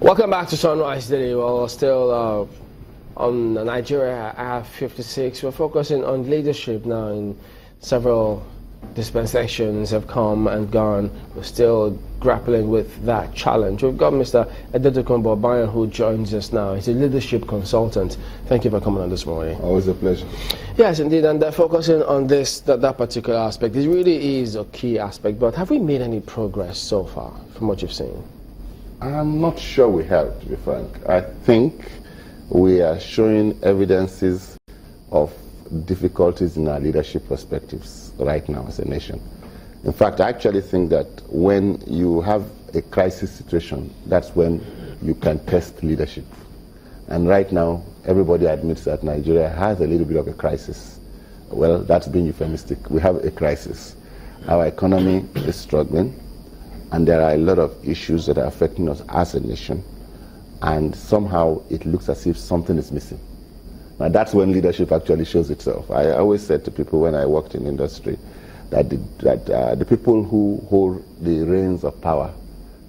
Welcome back to Sunrise Daily. Well, still on Nigeria at 56. We're focusing on leadership now. In several dispensations have come and gone. We're still grappling with that challenge. We've got Mr. Adetokunbo Obayan who joins us now. He's a leadership consultant. Thank you for coming on this morning. Always a pleasure. Yes, indeed, and focusing on that particular aspect. It really is a key aspect, but have we made any progress so far from what you've seen? I'm not sure we have, to be frank. I think we are showing evidences of difficulties in our leadership perspectives right now as a nation. In fact, I actually think that when you have a crisis situation, that's when you can test leadership. And right now, everybody admits that Nigeria has a little bit of a crisis. Well, that's being euphemistic. We have a crisis. Our economy is struggling. And there are a lot of issues that are affecting us as a nation. And somehow it looks as if something is missing. Now that's when leadership actually shows itself. I always said to people when I worked in industry that the people who hold the reins of power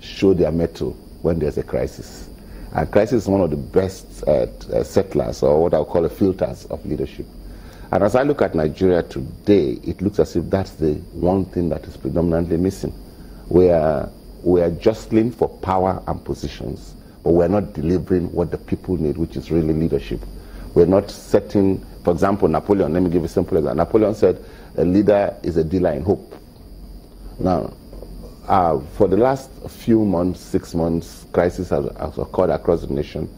show their mettle when there's a crisis. And crisis is one of the best settlers, or what I'll call filters of leadership. And as I look at Nigeria today, it looks as if that's the one thing that is predominantly missing. We are jostling for power and positions, but we're not delivering what the people need, which is really leadership. We're not setting, for example, Napoleon, let me give you a simple example. Napoleon said, a leader is a dealer in hope. Now, for the last few months, 6 months, crisis has occurred across the nation,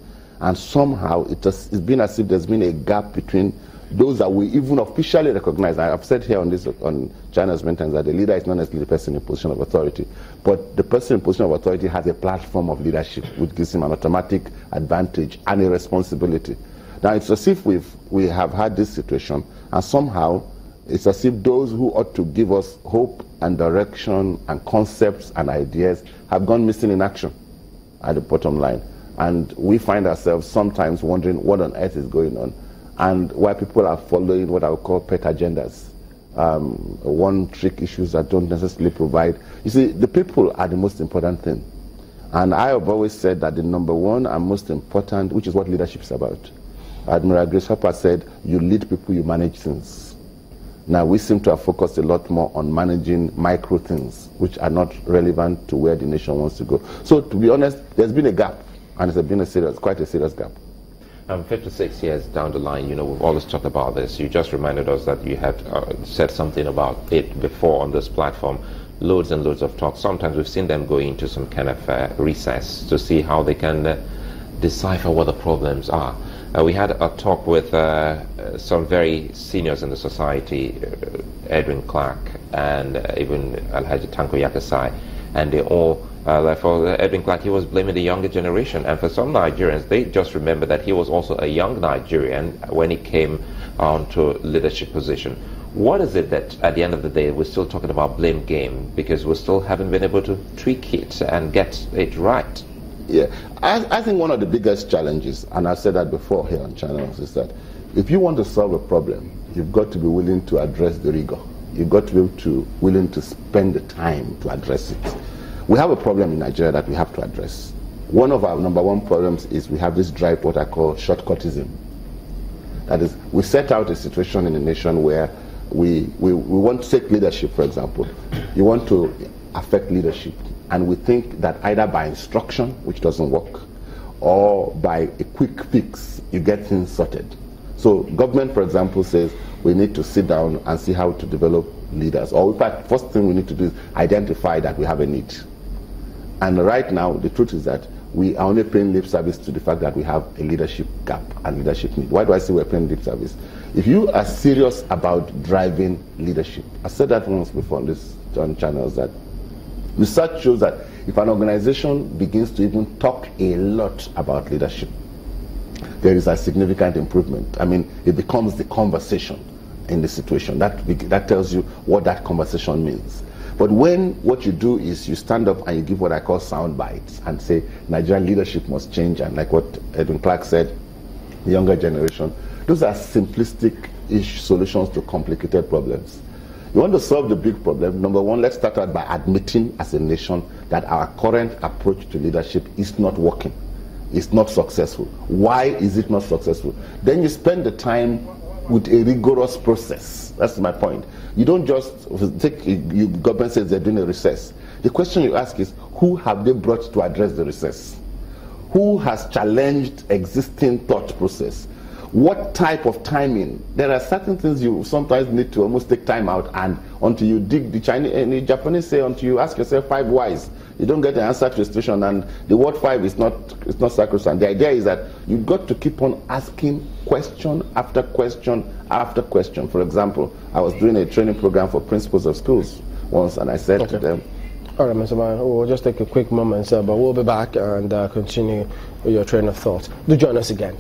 and somehow it's been as if there's been a gap between those that we even officially recognize. I've said here on China's many times that the leader is not necessarily the person in position of authority, but the person in position of authority has a platform of leadership which gives him an automatic advantage and a responsibility. Now it's as if we have had this situation, and somehow it's as if those who ought to give us hope and direction and concepts and ideas have gone missing in action at the bottom line. And we find ourselves sometimes wondering what on earth is going on, and why people are following what I would call pet agendas, one-trick issues that don't necessarily provide. You see, the people are the most important thing. And I have always said that the number one and most important, which is what leadership is about. Admiral Grace Hopper said, you lead people, you manage things. Now, we seem to have focused a lot more on managing micro things, which are not relevant to where the nation wants to go. So, to be honest, there's been a gap, and it's been quite a serious gap. 56 years down the line, we've always talked about this. You just reminded us that you had said something about it before on this platform. Loads and loads of talk. Sometimes we've seen them go into some kind of recess to see how they can decipher what the problems are. We had a talk with some very seniors in the society, Edwin Clark and even Alhaji Tanko Yakasai, and they all for Edwin Clark, he was blaming the younger generation, and for some Nigerians, they just remember that he was also a young Nigerian when he came onto leadership position. What is it that, at the end of the day, we're still talking about blame game because we still haven't been able to tweak it and get it right? Yeah, I think one of the biggest challenges, and I've said that before here on channels, is that if you want to solve a problem, you've got to be willing to address the rigor. You've got to be willing to spend the time to address it. We have a problem in Nigeria that we have to address. One of our number one problems is we have this drive, what I call shortcutism. That is, we set out a situation in the nation where we want to take leadership, for example. You want to affect leadership, and we think that either by instruction, which doesn't work, or by a quick fix, you get things sorted. So government, for example, says we need to sit down and see how to develop leaders. Or in fact, first thing we need to do is identify that we have a need. And right now, the truth is that we are only paying lip service to the fact that we have a leadership gap and leadership need. Why do I say we're paying lip service? If you are serious about driving leadership, I said that once before on channels, that research shows that if an organization begins to even talk a lot about leadership, there is a significant improvement. I mean, it becomes the conversation in the situation. That tells you what that conversation means. But when what you do is you stand up and you give what I call sound bites and say Nigerian leadership must change, and like what Edwin Clark said, the younger generation, those are simplistic-ish solutions to complicated problems. You want to solve the big problem. Number one, let's start out by admitting as a nation that our current approach to leadership is not working. It's not successful. Why is it not successful? Then you spend the time with a rigorous process. That's my point. You don't just take, government says they're doing a recess. The question you ask is, who have they brought to address the recess? Who has challenged existing thought process? What type of timing? There are certain things you sometimes need to almost take time out, and until you dig, the Chinese and the Japanese say, until you ask yourself 5 whys, you don't get the answer to a situation, and the word 5 is not sacrosanct. The idea is that you've got to keep on asking question after question after question. For example, I was doing a training program for principals of schools once, and I said to them, all right, Mr. Obayan, we'll just take a quick moment, sir, but we'll be back and continue with your train of thought. Do join us again.